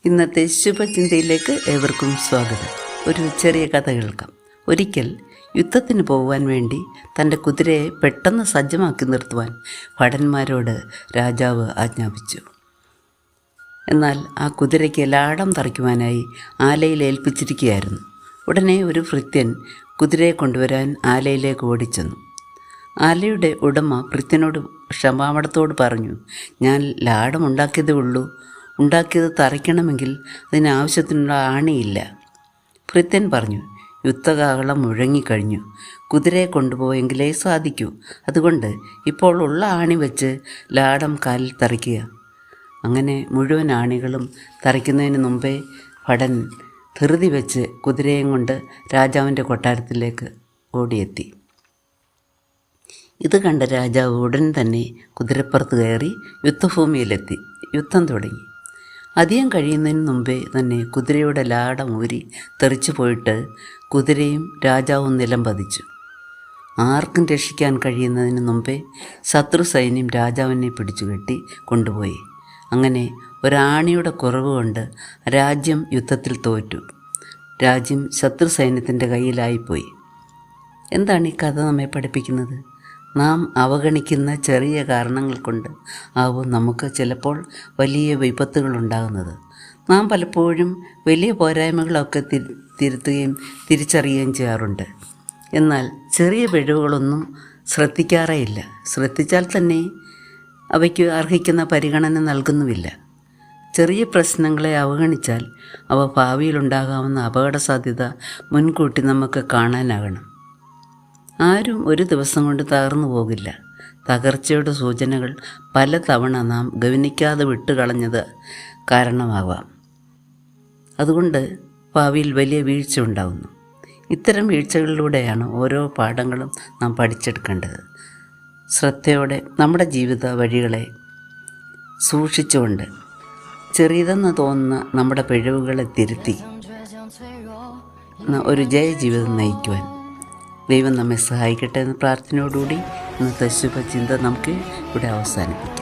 ഇന്നത്തെ ശുഭചിന്തയിലേക്ക് ഏവർക്കും സ്വാഗതം. ഒരു ചെറിയ കഥ കേൾക്കാം. ഒരിക്കൽ യുദ്ധത്തിന് പോകുവാൻ വേണ്ടി തൻ്റെ കുതിരയെ പെട്ടെന്ന് സജ്ജമാക്കി നിർത്തുവാൻ ഭടന്മാരോട് രാജാവ് ആജ്ഞാപിച്ചു. എന്നാൽ ആ കുതിരയ്ക്ക് ലാടം തറയ്ക്കുവാനായി ആലയിൽ ഏൽപ്പിച്ചിരിക്കുകയായിരുന്നു. ഉടനെ ഒരു ഭൃത്യൻ കുതിരയെ കൊണ്ടുവരാൻ ആലയിലേക്ക് ഓടിച്ചെന്നു. ആലയുടെ ഉടമ ഭൃത്യനോട് ക്ഷമാപണത്തോട് പറഞ്ഞു, ഞാൻ ലാടം ഉണ്ടാക്കിയതേ ഉള്ളൂ, ഉണ്ടാക്കിയത് തറയ്ക്കണമെങ്കിൽ അതിനാവശ്യത്തിനുള്ള ആണിയില്ല. ഭൃത്യൻ പറഞ്ഞു, യുദ്ധകാഹളം മുഴങ്ങിക്കഴിഞ്ഞു, കുതിരയെ കൊണ്ടുപോയെങ്കിലേ സാധിക്കൂ. അതുകൊണ്ട് ഇപ്പോൾ ഉള്ള ആണി വെച്ച് ലാടം കാലിൽ തറയ്ക്കുക. അങ്ങനെ മുഴുവൻ ആണികളും തറയ്ക്കുന്നതിന് മുമ്പേ ഭടൻ ധൃതി വെച്ച് കുതിരയും കൊണ്ട് രാജാവിൻ്റെ കൊട്ടാരത്തിലേക്ക് ഓടിയെത്തി. ഇത് കണ്ട രാജാവ് ഉടൻ തന്നെ കുതിരപ്പുറത്ത് കയറി യുദ്ധഭൂമിയിലെത്തി. യുദ്ധം തുടങ്ങി. അധികം കഴിയുന്നതിന് മുമ്പേ തന്നെ കുതിരയുടെ ലാടം ഊരി തെറിച്ചു പോയിട്ട് കുതിരയും രാജാവും നിലം പതിച്ചു. ആർക്കും രക്ഷിക്കാൻ കഴിയുന്നതിന് മുമ്പേ ശത്രു സൈന്യം രാജാവിനെ പിടിച്ചു കെട്ടി കൊണ്ടുപോയി. അങ്ങനെ ഒരാണിയുടെ കുറവ് കൊണ്ട് രാജ്യം യുദ്ധത്തിൽ തോറ്റു. രാജ്യം ശത്രു സൈന്യത്തിൻ്റെ കയ്യിലായിപ്പോയി. എന്താണ് ഈ കഥ നമ്മെ പഠിപ്പിക്കുന്നത്? നാം അവഗണിക്കുന്ന ചെറിയ കാരണങ്ങൾ കൊണ്ട് ആവും നമുക്ക് ചിലപ്പോൾ വലിയ വിപത്തുകൾ ഉണ്ടാകുന്നത്. നാം പലപ്പോഴും വലിയ പോരായ്മകളൊക്കെ തിരുത്തുകയും തിരിച്ചറിയുകയും ചെയ്യാറുണ്ട്. എന്നാൽ ചെറിയ പിഴവുകളൊന്നും ശ്രദ്ധിക്കാറേയില്ല. ശ്രദ്ധിച്ചാൽ തന്നെ അവയ്ക്ക് അർഹിക്കുന്ന പരിഗണന നൽകുന്നുമില്ല. ചെറിയ പ്രശ്നങ്ങളെ അവഗണിച്ചാൽ അവ ഭാവിയിലുണ്ടാകാവുന്ന അപകട സാധ്യത മുൻകൂട്ടി നമുക്ക് കാണാനാകണം. ആരും ഒരു ദിവസം കൊണ്ട് തകർന്നു പോകില്ല. തകർച്ചയുടെ സൂചനകൾ പലതവണ നാം ഗവനിക്കാതെ വിട്ടുകളഞ്ഞത് കാരണമാവാം. അതുകൊണ്ട് ഭാവിയിൽ വലിയ വീഴ്ച ഉണ്ടാകുന്നു. ഇത്തരം വീഴ്ചകളിലൂടെയാണ് ഓരോ പാഠങ്ങളും നാം പഠിച്ചെടുക്കേണ്ടത്. ശ്രദ്ധയോടെ നമ്മുടെ ജീവിത വഴികളെ സൂക്ഷിച്ചുകൊണ്ട് ചെറിയതെന്ന് തോന്നുന്ന നമ്മുടെ പിഴവുകളെ തിരുത്തി ഒരു ജയജീവിതം നയിക്കുവാൻ ദൈവം നമ്മെ സഹായിക്കട്ടെ എന്ന പ്രാർത്ഥനയോടുകൂടി ഇന്നത്തെ ശുഭചിന്ത നമുക്ക് ഇവിടെ അവസാനിപ്പിക്കാം.